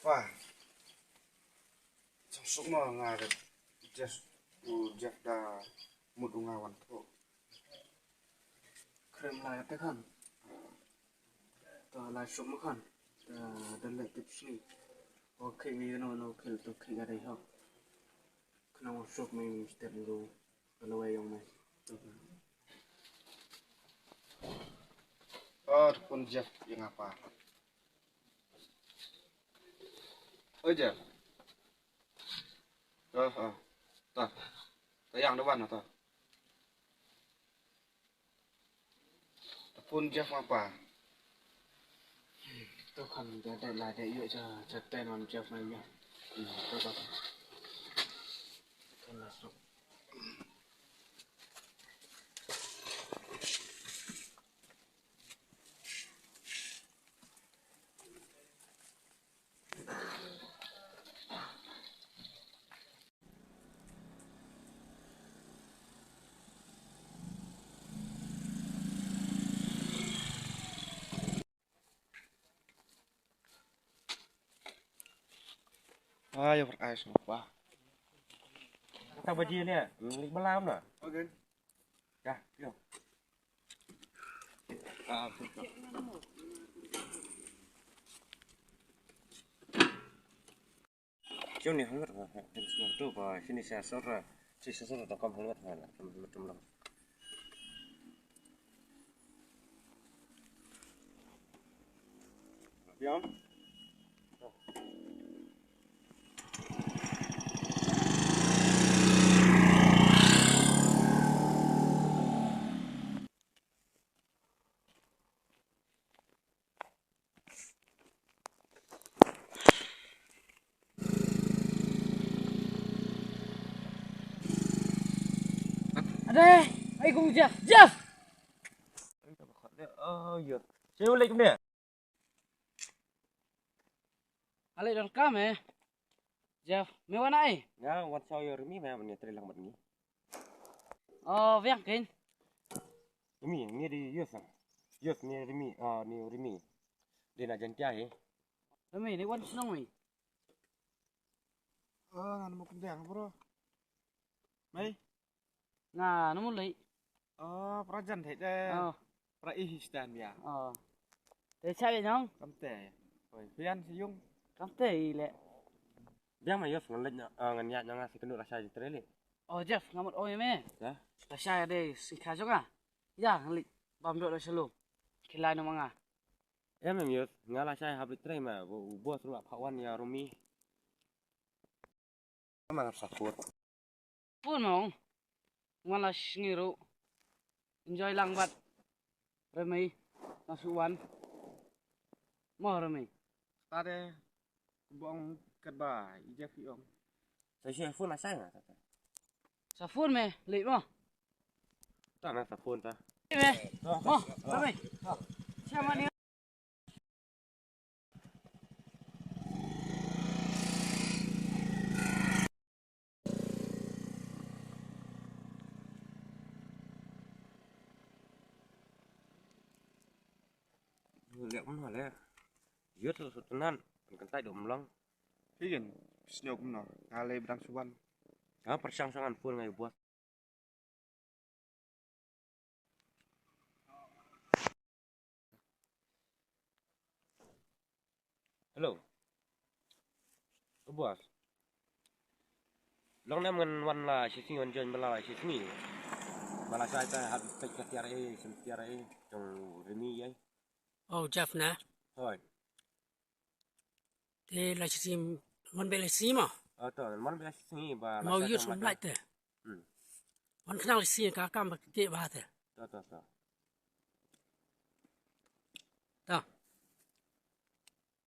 Wah, sosok mah ngaret. Jeff dah mudungawan kok. Krem lai te kan. Ta lai sok ma kan. Ta le tips ni. Oke ni no kill to kill ada ha. Kena sok mai step dulu. Kalau yang mai. Oh, pun Jeff yang apa? Oh Jeff. Ta. Ta yang depan atau? Pun Jeff apa? Tôi không để lại để dựa cho tên làm Jeff này nhá. Tôi có cái là số. Ayo berkais apa? Tao bơi chia nè, lịch bao lao nè. Ok. Dạ, vô. Chỗ này không biết là hình trụ và xin xe sốt ra, chỉ sốt ra tao không biết là trong lòng. Biết không? Đây, hãy cùng Jeff. Jeff! Giờ. Chơi lịch nè. Alay don kami. Jeff, may wanay. Nga, what saw your me mẹ mình try lang mình. Oh, viang kin. Remi, nghe đi yes. Yes, nghe Remi, ni Remi. Dia nak jantai. Kami ni wan senang mi. Nganu mau kentang bro. Mai. Nga, namu lay. Prajan thế chứ. Praistan ya. Để chạy nhong. Cầm tẻ. Rồi phiên sử dụng. Kam teh le. Dia mah yes ngelit ngan nyat nang si kenduk rasa trele. Oh, Jeff, ngamut oy me. Ya. Tasya de sikha juga. Ya, nglik. Bam dok selu. Kilai no manga. Em yes ngala sai habit tray mà buat surat kawan ya Rumi. Mana sakut. Pun mong. Ngala ngiru. Enjoy lang bat. Remai. Nasuan. Mo remai. Ta đây. Bong cất bài Jeff phi ông. Sai sai phone là sai à? Sa phun me, lị mo. Ta na sa phone ta. Me. Mo, remai. Siapa ni? Liệu cũng hỏi lẽ. Yết rồi tụi nan, cần tay đụng lăng. Thế gần snow cũng nó. Alay berang suan. Đó, persang-sangan phone ngay buat. Hello. Bos. Long nam ngan wan la si singon jon bala si singi. Bala sai ta hat tek tiara e sim tiara e trong remi ai. Oh, Jeff na. Thôi. Thế là chỉ món bê là xí mà. To man bela si singi ba la. Mau yus lại thế. Món khăn là xí cá cam bạc tê ba thế. To.